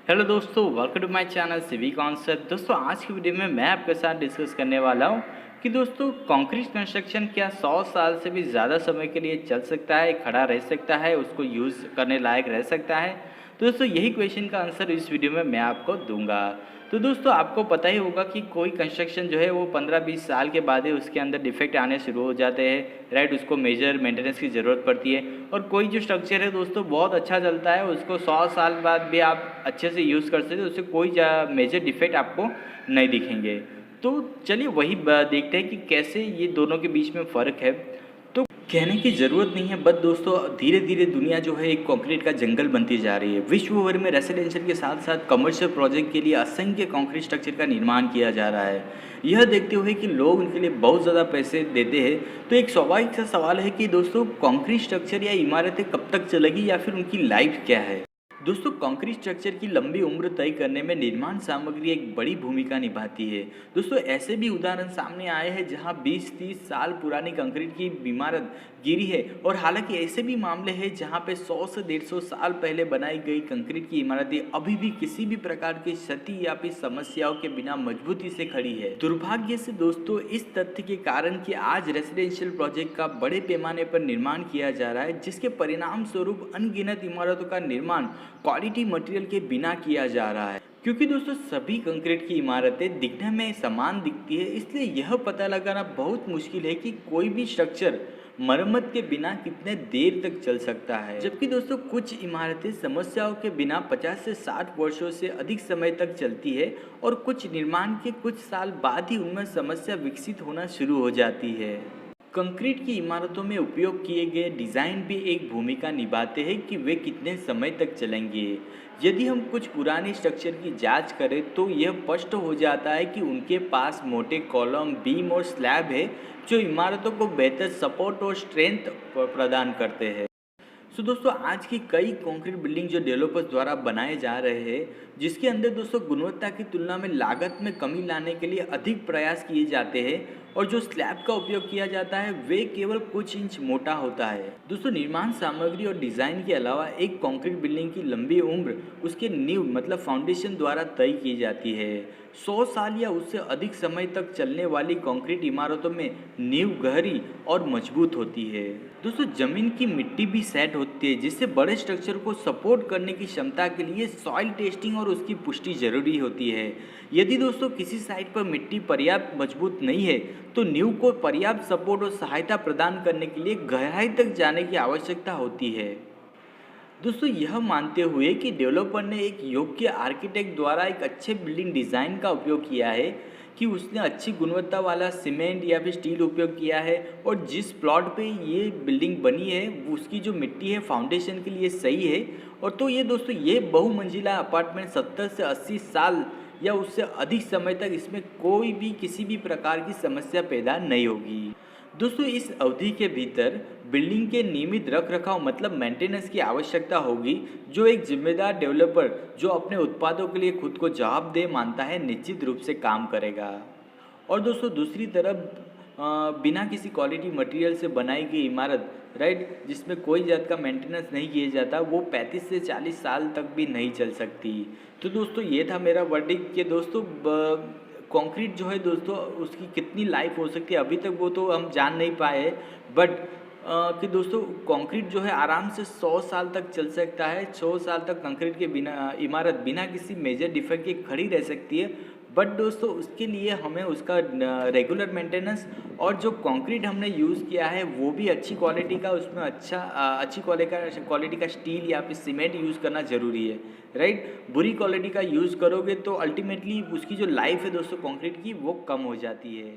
Hello दोस्तों, welcome to my channel civil concept. दोस्तों, आज की वीडियो में मैं आपके साथ डिस्कस करने वाला हूं कि दोस्तों कंक्रीट कंस्ट्रक्शन क्या 100 साल से भी ज़्यादा समय के लिए चल सकता है, खड़ा रह सकता है, उसको यूज़ करने लायक रह सकता है। तो दोस्तों यही क्वेश्चन का आंसर इस वीडियो में मैं आपको दूंगा। तो दोस्तों आपको पता ही होगा कि कोई कंस्ट्रक्शन जो है वो 15-20 साल के बाद ही उसके अंदर डिफेक्ट आने शुरू हो जाते हैं, राइट। उसको मेजर मेंटेनेंस की ज़रूरत पड़ती है। और कोई जो स्ट्रक्चर है दोस्तों बहुत अच्छा चलता है, उसको 100 साल बाद भी आप अच्छे से यूज़ कर सकते हो, उससे कोई मेजर डिफेक्ट आपको नहीं दिखेंगे। तो चलिए वही देखते हैं कि कैसे ये दोनों के बीच में फ़र्क है। तो कहने की ज़रूरत नहीं है, बट दोस्तों धीरे धीरे दुनिया जो है एक कंक्रीट का जंगल बनती जा रही है। विश्व भर में रेसिडेंशियल के साथ साथ कमर्शियल प्रोजेक्ट के लिए असंख्य कंक्रीट स्ट्रक्चर का निर्माण किया जा रहा है। यह देखते हुए कि लोग उनके लिए बहुत ज़्यादा पैसे देते हैं, तो एक स्वाभाविक सा सवाल है कि दोस्तों कंक्रीट स्ट्रक्चर या इमारतें कब तक चलेगी या फिर उनकी लाइफ क्या है। दोस्तों कंक्रीट स्ट्रक्चर की लंबी उम्र तय करने में निर्माण सामग्री एक बड़ी भूमिका निभाती है। दोस्तों ऐसे भी उदाहरण सामने आए हैं जहां 20-30 साल पुरानी कंक्रीट की इमारत गिरी है, और हालांकि ऐसे भी मामले हैं जहां पे 100 से 150 साल पहले बनाई गई कंक्रीट की इमारतें अभी भी किसी भी प्रकार की क्षति या फिर समस्याओं के बिना मजबूती से खड़ी है। दुर्भाग्य से दोस्तों इस तथ्य के कारण कि आज रेसिडेंशियल प्रोजेक्ट का बड़े पैमाने पर निर्माण किया जा रहा है, जिसके परिणाम स्वरूप अनगिनत इमारतों का निर्माण क्वालिटी मटेरियल के बिना किया जा रहा है। क्योंकि दोस्तों सभी कंक्रीट की इमारतें दिखने में समान दिखती है, इसलिए यह पता लगाना बहुत मुश्किल है कि कोई भी स्ट्रक्चर मरम्मत के बिना कितने देर तक चल सकता है। जबकि दोस्तों कुछ इमारतें समस्याओं के बिना 50 से 60 वर्षों से अधिक समय तक चलती है, और कुछ निर्माण के कुछ साल बाद ही उनमें समस्या विकसित होना शुरू हो जाती है। कंक्रीट की इमारतों में उपयोग किए गए डिज़ाइन भी एक भूमिका निभाते हैं कि वे कितने समय तक चलेंगे। यदि हम कुछ पुराने स्ट्रक्चर की जांच करें तो यह स्पष्ट हो जाता है कि उनके पास मोटे कॉलम, बीम और स्लैब है, जो इमारतों को बेहतर सपोर्ट और स्ट्रेंथ प्रदान करते हैं। दोस्तों आज की कई कंक्रीट बिल्डिंग जो डेवलपर्स द्वारा बनाए जा रहे हैं, जिसके अंदर दोस्तों गुणवत्ता की तुलना में लागत में कमी लाने के लिए अधिक प्रयास किए जाते हैं, और जो स्लैब का उपयोग किया जाता है वे केवल कुछ इंच मोटा होता है। दोस्तों निर्माण सामग्री और डिज़ाइन के अलावा एक कंक्रीट बिल्डिंग की लंबी उम्र उसके नींव मतलब फाउंडेशन द्वारा तय की जाती है। 100 साल या उससे अधिक समय तक चलने वाली कंक्रीट इमारतों में नींव गहरी और मजबूत होती है। दोस्तों जमीन की मिट्टी भी सेट होती है, जिससे बड़े स्ट्रक्चर को सपोर्ट करने की क्षमता के लिए सॉइल टेस्टिंग और उसकी पुष्टि जरूरी होती है। यदि दोस्तों किसी साइट पर मिट्टी पर्याप्त मजबूत नहीं है, तो नींव को पर्याप्त सपोर्ट और सहायता प्रदान करने के लिए गहराई तक जाने की आवश्यकता होती है। दोस्तों यह मानते हुए कि डेवलपर ने एक योग्य आर्किटेक्ट द्वारा एक अच्छे बिल्डिंग डिज़ाइन का उपयोग किया है, कि उसने अच्छी गुणवत्ता वाला सीमेंट या फिर स्टील उपयोग किया है, और जिस प्लॉट पे ये बिल्डिंग बनी है उसकी जो मिट्टी है फाउंडेशन के लिए सही है, और तो ये दोस्तों ये बहुमंजिला अपार्टमेंट 70 से 80 साल या उससे अधिक समय तक इसमें कोई भी किसी भी प्रकार की समस्या पैदा नहीं होगी। दोस्तों इस अवधि के भीतर बिल्डिंग के नियमित रख रखाव मतलब मेंटेनेंस की आवश्यकता होगी, जो एक जिम्मेदार डेवलपर जो अपने उत्पादों के लिए खुद को जवाबदेह मानता है निश्चित रूप से काम करेगा। और दोस्तों दूसरी तरफ बिना किसी क्वालिटी मटेरियल से बनाई गई इमारत, राइट, जिसमें कोई जात का मेंटेनेंस नहीं किया जाता, वो 35 से 40 साल तक भी नहीं चल सकती। तो दोस्तों ये था मेरा वर्डिक्ट कि दोस्तों कंक्रीट जो है दोस्तों उसकी कितनी लाइफ हो सकती है अभी तक वो तो हम जान नहीं पाए, बट कि दोस्तों कंक्रीट जो है आराम से 100 साल तक चल सकता है। 100 साल तक कंक्रीट के बिना इमारत बिना किसी मेजर डिफेक्ट के खड़ी रह सकती है, बट दोस्तों उसके लिए हमें उसका रेगुलर मेंटेनेंस और जो कंक्रीट हमने यूज़ किया है वो भी अच्छी क्वालिटी का, उसमें अच्छी क्वालिटी का स्टील या फिर सीमेंट यूज़ करना ज़रूरी है, राइट। बुरी क्वालिटी का यूज़ करोगे तो अल्टीमेटली उसकी जो लाइफ है दोस्तों कंक्रीट की वो कम हो जाती है।